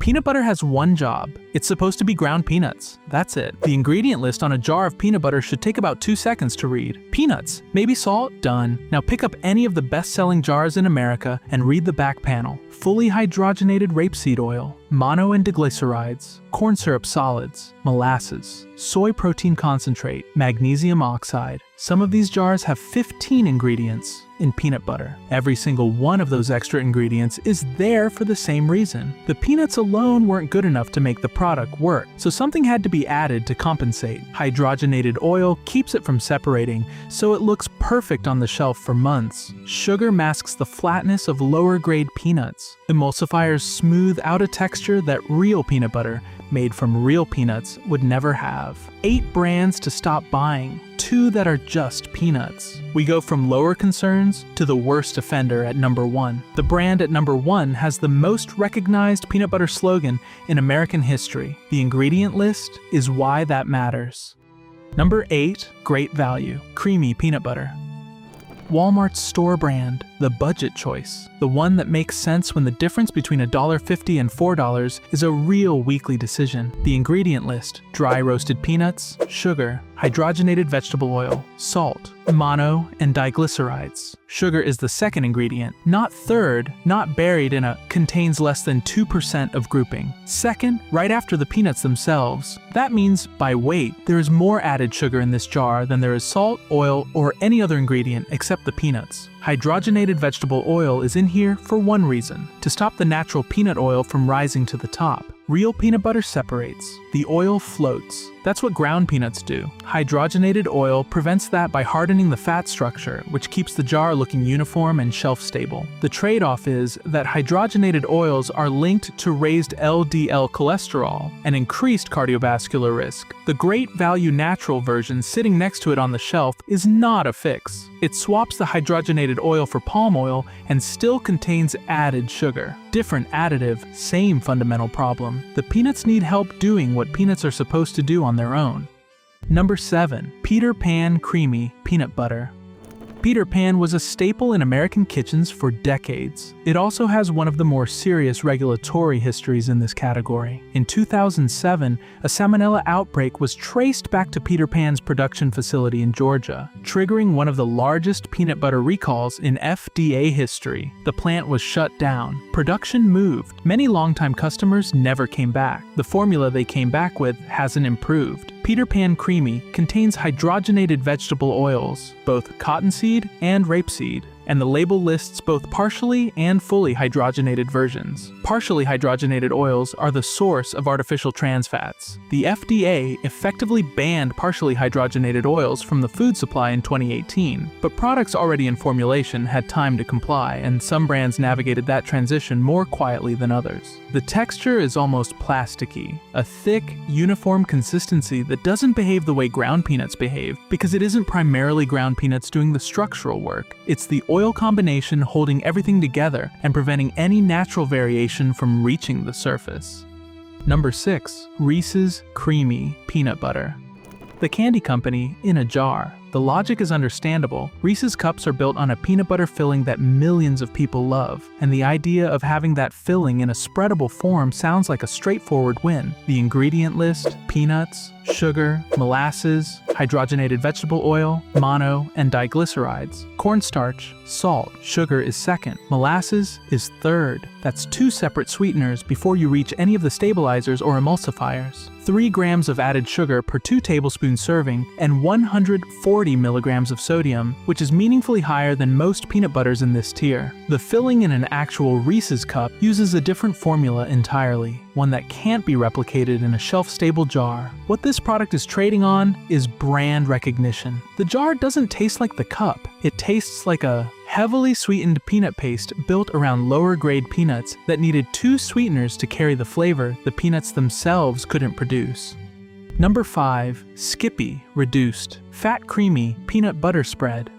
Peanut butter has one job. It's supposed to be ground peanuts. That's it. The ingredient list on a jar of peanut butter should take about 2 seconds to read. Peanuts, maybe salt, done. Now pick up any of the best-selling jars in America and read the back panel. Fully hydrogenated rapeseed oil, mono and diglycerides, corn syrup solids, molasses, soy protein concentrate, magnesium oxide. Some of these jars have 15 ingredients in peanut butter. Every single one of those extra ingredients is there for the same reason. The peanuts alone weren't good enough to make the product work, so something had to be added to compensate. Hydrogenated oil keeps it from separating, so it looks perfect on the shelf for months. Sugar masks the flatness of lower-grade peanuts. Emulsifiers smooth out a texture that real peanut butter, made from real peanuts, would never have. 8 brands to stop buying, 2 that are just peanuts. We go from lower concerns to the worst offender at number 1. The brand at number 1 has the most recognized peanut butter slogan in American history. The ingredient list is why that matters. Number 8, great value, creamy peanut butter. Walmart's store brand, the budget choice, the one that makes sense when the difference between $1.50 and $4 is a real weekly decision. The ingredient list: dry roasted peanuts, sugar, hydrogenated vegetable oil, salt, mono, and diglycerides. Sugar is the second ingredient, not third, not buried in a contains less than 2% of grouping. Second, right after the peanuts themselves. That means, by weight, there is more added sugar in this jar than there is salt, oil, or any other ingredient except the peanuts. Hydrogenated vegetable oil is in here for one reason: to stop the natural peanut oil from rising to the top. Real peanut butter separates. The oil floats. That's what ground peanuts do. Hydrogenated oil prevents that by hardening the fat structure, which keeps the jar looking uniform and shelf-stable. The trade-off is that hydrogenated oils are linked to raised LDL cholesterol and increased cardiovascular risk. The great value natural version sitting next to it on the shelf is not a fix. It swaps the hydrogenated oil for palm oil and still contains added sugar. Different additive, same fundamental problem. The peanuts need help doing what peanuts are supposed to do on their own. Number 7, Peter Pan Creamy Peanut Butter. Peter Pan was a staple in American kitchens for decades. It also has one of the more serious regulatory histories in this category. In 2007, a salmonella outbreak was traced back to Peter Pan's production facility in Georgia, triggering one of the largest peanut butter recalls in FDA history. The plant was shut down. Production moved. Many longtime customers never came back. The formula they came back with hasn't improved. Peter Pan Creamy contains hydrogenated vegetable oils, both cottonseed and rapeseed, and the label lists both partially and fully hydrogenated versions. Partially hydrogenated oils are the source of artificial trans fats. The FDA effectively banned partially hydrogenated oils from the food supply in 2018, but products already in formulation had time to comply, and some brands navigated that transition more quietly than others. The texture is almost plasticky, a thick, uniform consistency that doesn't behave the way ground peanuts behave, because it isn't primarily ground peanuts doing the structural work. It's the oil combination holding everything together and preventing any natural variation from reaching the surface. Number 6, Reese's Creamy Peanut Butter. The candy company in a jar. The logic is understandable. Reese's Cups are built on a peanut butter filling that millions of people love, and the idea of having that filling in a spreadable form sounds like a straightforward win. The ingredient list: peanuts, sugar, molasses, hydrogenated vegetable oil, mono, and diglycerides. Cornstarch, salt, sugar is second. Molasses is third. That's 2 separate sweeteners before you reach any of the stabilizers or emulsifiers. 3 grams of added sugar per 2 tablespoon serving, and 140 milligrams of sodium, which is meaningfully higher than most peanut butters in this tier. The filling in an actual Reese's cup uses a different formula entirely, one that can't be replicated in a shelf-stable jar. What this product is trading on is brand recognition. The jar doesn't taste like the cup. It tastes like a heavily sweetened peanut paste built around lower-grade peanuts that needed 2 sweeteners to carry the flavor the peanuts themselves couldn't produce. Number 5, Skippy Reduced Fat Creamy Peanut Butter Spread.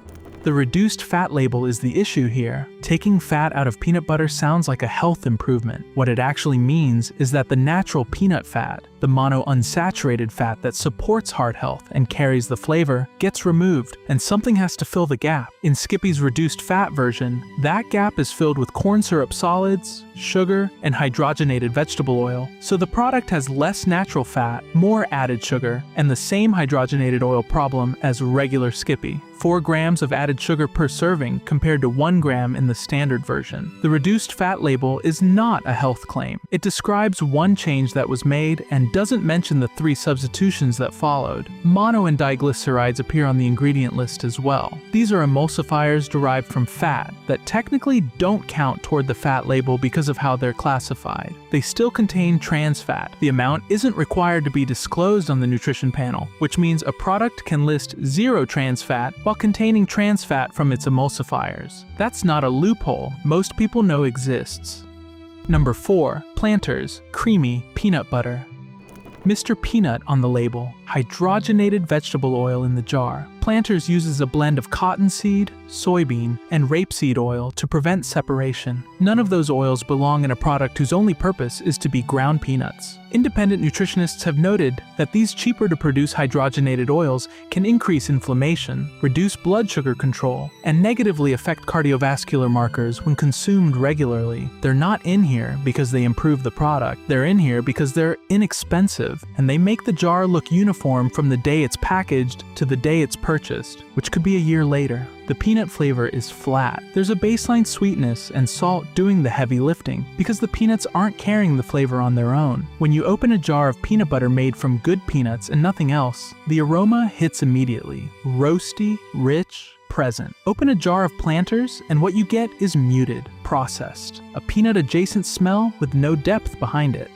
The reduced fat label is the issue here. Taking fat out of peanut butter sounds like a health improvement. What it actually means is that the natural peanut fat, the monounsaturated fat that supports heart health and carries the flavor, gets removed, and something has to fill the gap. In Skippy's reduced fat version, that gap is filled with corn syrup solids, sugar, and hydrogenated vegetable oil, so the product has less natural fat, more added sugar, and the same hydrogenated oil problem as regular Skippy. 4 grams of added sugar per serving compared to 1 gram in the standard version. The reduced fat label is not a health claim. It describes one change that was made and doesn't mention the 3 substitutions that followed. Mono and diglycerides appear on the ingredient list as well. These are emulsifiers derived from fat that technically don't count toward the fat label because of how they're classified. They still contain trans fat. The amount isn't required to be disclosed on the nutrition panel, which means a product can list 0 trans fat while containing trans fat from its emulsifiers. That's not a loophole most people know exists. Number 4. Planters Creamy Peanut Butter. Mr. Peanut on the label, hydrogenated vegetable oil in the jar. Planters uses a blend of cottonseed, soybean, and rapeseed oil to prevent separation. None of those oils belong in a product whose only purpose is to be ground peanuts. Independent nutritionists have noted that these cheaper-to-produce hydrogenated oils can increase inflammation, reduce blood sugar control, and negatively affect cardiovascular markers when consumed regularly. They're not in here because they improve the product. They're in here because they're inexpensive, and they make the jar look uniform from the day it's packaged to the day it's purchased, which could be a year later. The peanut flavor is flat. There's a baseline sweetness and salt doing the heavy lifting because the peanuts aren't carrying the flavor on their own. When you open a jar of peanut butter made from good peanuts and nothing else, the aroma hits immediately. Roasty, rich, present. Open a jar of Planters and what you get is muted, processed. A peanut-adjacent smell with no depth behind it.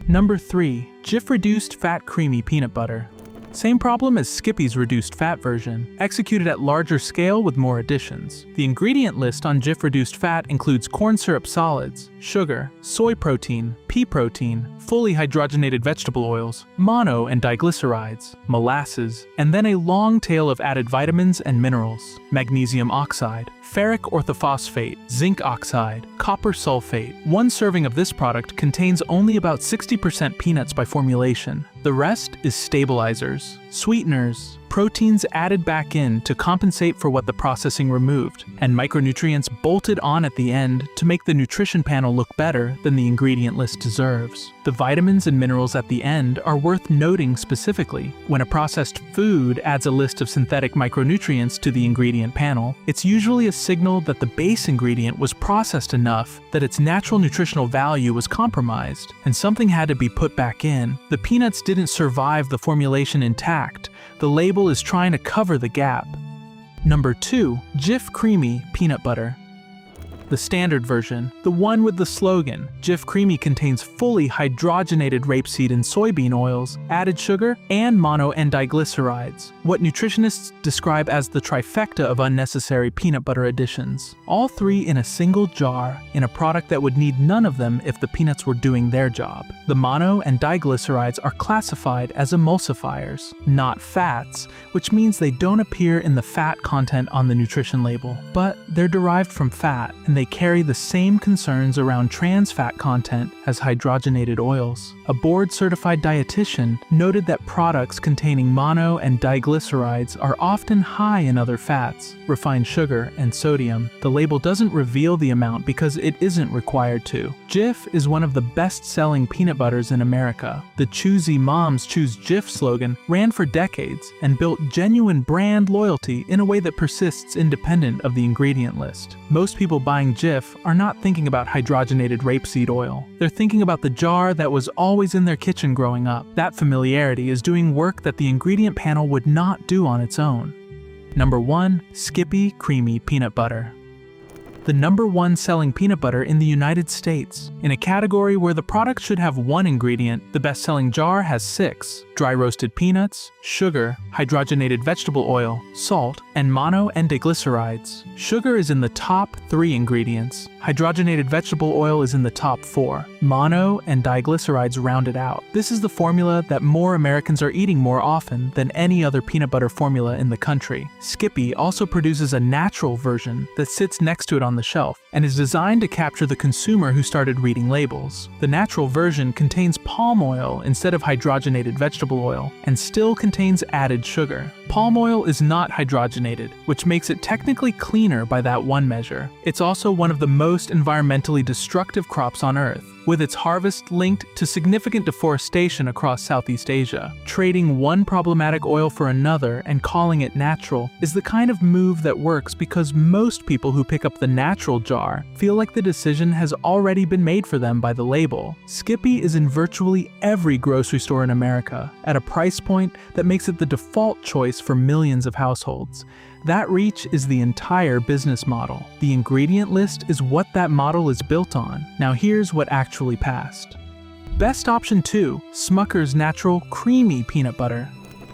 Number 3. Jif Reduced Fat Creamy Peanut Butter. Same problem as Skippy's reduced fat version, executed at larger scale with more additions. The ingredient list on Jif Reduced Fat includes corn syrup solids, sugar, soy protein, pea protein, fully hydrogenated vegetable oils, mono and diglycerides, molasses, and then a long tail of added vitamins and minerals: magnesium oxide, ferric orthophosphate, zinc oxide, copper sulfate. One serving of this product contains only about 60% peanuts by formulation. The rest is stabilizers, sweeteners, proteins added back in to compensate for what the processing removed, and micronutrients bolted on at the end to make the nutrition panel look better than the ingredient list deserves. The vitamins and minerals at the end are worth noting specifically. When a processed food adds a list of synthetic micronutrients to the ingredient panel, it's usually a signal that the base ingredient was processed enough that its natural nutritional value was compromised, and something had to be put back in. The peanuts didn't survive the formulation intact. The label is trying to cover the gap. Number 2. Jif Creamy Peanut Butter. The standard version, the one with the slogan, Jif Creamy contains fully hydrogenated rapeseed and soybean oils, added sugar, and mono and diglycerides, what nutritionists describe as the trifecta of unnecessary peanut butter additions. All 3 in a single jar, in a product that would need none of them if the peanuts were doing their job. The mono and diglycerides are classified as emulsifiers, not fats, which means they don't appear in the fat content on the nutrition label. But they're derived from fat, and they carry the same concerns around trans fat content as hydrogenated oils. A board-certified dietitian noted that products containing mono and diglycerides are often high in other fats, refined sugar, and sodium. The label doesn't reveal the amount because it isn't required to. Jif is one of the best-selling peanut butters in America. The Choosy Moms Choose Jif slogan ran for decades and built genuine brand loyalty in a way that persists independent of the ingredient list. Most people buying Jif are not thinking about hydrogenated rapeseed oil. They're thinking about the jar that was always in their kitchen growing up. That familiarity is doing work that the ingredient panel would not do on its own. Number 1. Skippy Creamy Peanut Butter. The number 1 selling peanut butter in the United States. In a category where the product should have 1 ingredient, the best-selling jar has 6: dry roasted peanuts, sugar, hydrogenated vegetable oil, salt, and mono and diglycerides. Sugar is in the top 3 ingredients. Hydrogenated vegetable oil is in the top 4. Mono and diglycerides round it out. This is the formula that more Americans are eating more often than any other peanut butter formula in the country. Skippy also produces a natural version that sits next to it on the shelf and is designed to capture the consumer who started reading labels. The natural version contains palm oil instead of hydrogenated vegetable oil and still contains added sugar. Palm oil is not hydrogenated, which makes it technically cleaner by that one measure. It's also one of the most most environmentally destructive crops on Earth, with its harvest linked to significant deforestation across Southeast Asia. Trading one problematic oil for another and calling it natural is the kind of move that works because most people who pick up the natural jar feel like the decision has already been made for them by the label. Skippy is in virtually every grocery store in America, at a price point that makes it the default choice for millions of households. That reach is the entire business model. The ingredient list is what that model is built on. Now here's what actually passed. Best option 2, Smucker's Natural Creamy Peanut Butter.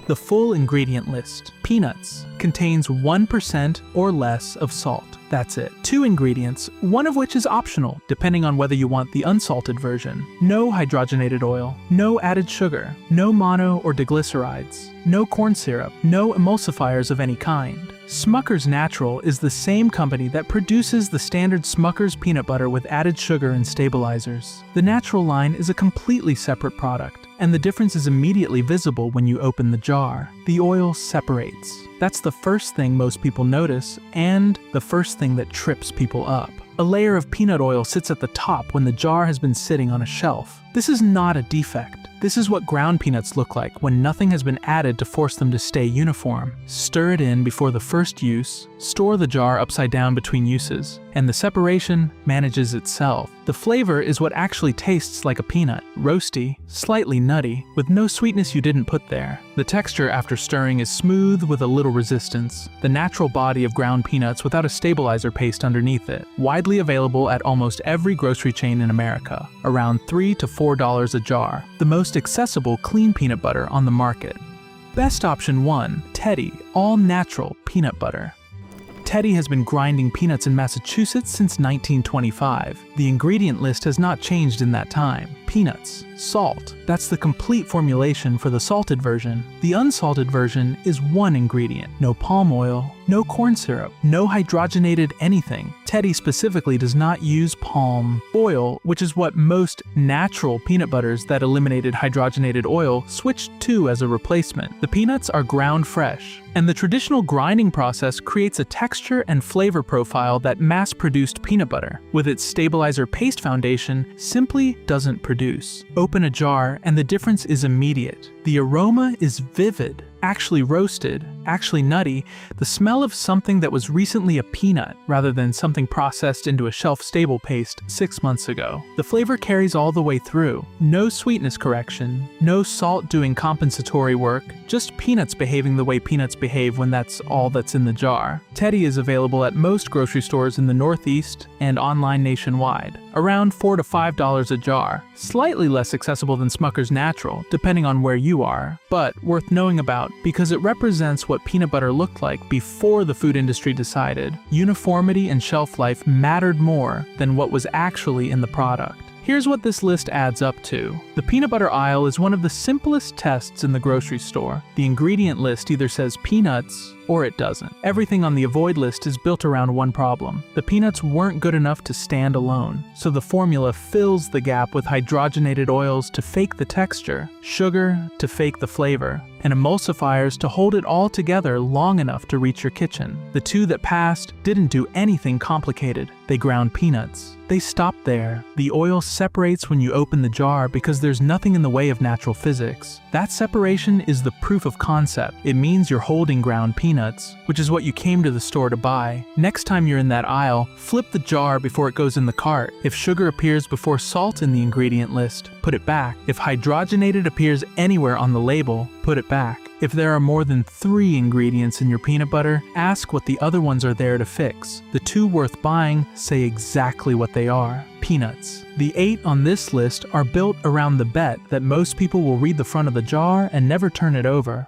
The full ingredient list. Peanuts. Contains 1% or less of salt. That's it. 2 ingredients, one of which is optional, depending on whether you want the unsalted version. No hydrogenated oil, no added sugar, no mono or diglycerides, no corn syrup, no emulsifiers of any kind. Smucker's Natural is the same company that produces the standard Smucker's peanut butter with added sugar and stabilizers. The Natural line is a completely separate product, and the difference is immediately visible when you open the jar. The oil separates. That's the first thing most people notice, and the first thing that trips people up. A layer of peanut oil sits at the top when the jar has been sitting on a shelf. This is not a defect. This is what ground peanuts look like when nothing has been added to force them to stay uniform. Stir it in before the first use, store the jar upside down between uses, and the separation manages itself. The flavor is what actually tastes like a peanut, roasty, slightly nutty, with no sweetness you didn't put there. The texture after stirring is smooth with a little resistance, the natural body of ground peanuts without a stabilizer paste underneath it. Widely available at almost every grocery chain in America, around $3 to $4 a jar. The most accessible clean peanut butter on the market. Best option 1, Teddy All Natural Peanut Butter. Teddy has been grinding peanuts in Massachusetts since 1925. The ingredient list has not changed in that time. Peanuts, salt. That's the complete formulation for the salted version. The unsalted version is 1 ingredient. No palm oil, no corn syrup, no hydrogenated anything. Teddy specifically does not use palm oil, which is what most natural peanut butters that eliminated hydrogenated oil switched to as a replacement. The peanuts are ground fresh, and the traditional grinding process creates a texture and flavor profile that mass-produced peanut butter, with its stabilizer paste foundation, simply doesn't produce. Open a jar and the difference is immediate. The aroma is vivid, actually roasted, actually nutty, the smell of something that was recently a peanut rather than something processed into a shelf-stable paste 6 months ago. The flavor carries all the way through. No sweetness correction, no salt doing compensatory work, just peanuts behaving the way peanuts behave when that's all that's in the jar. Teddy is available at most grocery stores in the Northeast and online nationwide, around $4 to $5 a jar. Slightly less accessible than Smucker's Natural, depending on where you are, but worth knowing about because it represents what peanut butter looked like before the food industry decided uniformity and shelf life mattered more than what was actually in the product. Here's what this list adds up to. The peanut butter aisle is one of the simplest tests in the grocery store. The ingredient list either says peanuts or it doesn't. Everything on the avoid list is built around one problem. The peanuts weren't good enough to stand alone, so the formula fills the gap with hydrogenated oils to fake the texture, sugar to fake the flavor, and emulsifiers to hold it all together long enough to reach your kitchen. The 2 that passed didn't do anything complicated. They ground peanuts. They stopped there. The oil separates when you open the jar because there's nothing in the way of natural physics. That separation is the proof of concept. It means you're holding ground peanuts, which is what you came to the store to buy. Next time you're in that aisle, flip the jar before it goes in the cart. If sugar appears before salt in the ingredient list, put it back. If hydrogenated appears anywhere on the label, put it back. If there are more than 3 ingredients in your peanut butter, ask what the other ones are there to fix. The 2 worth buying say exactly what they are: peanuts. The 8 on this list are built around the bet that most people will read the front of the jar and never turn it over.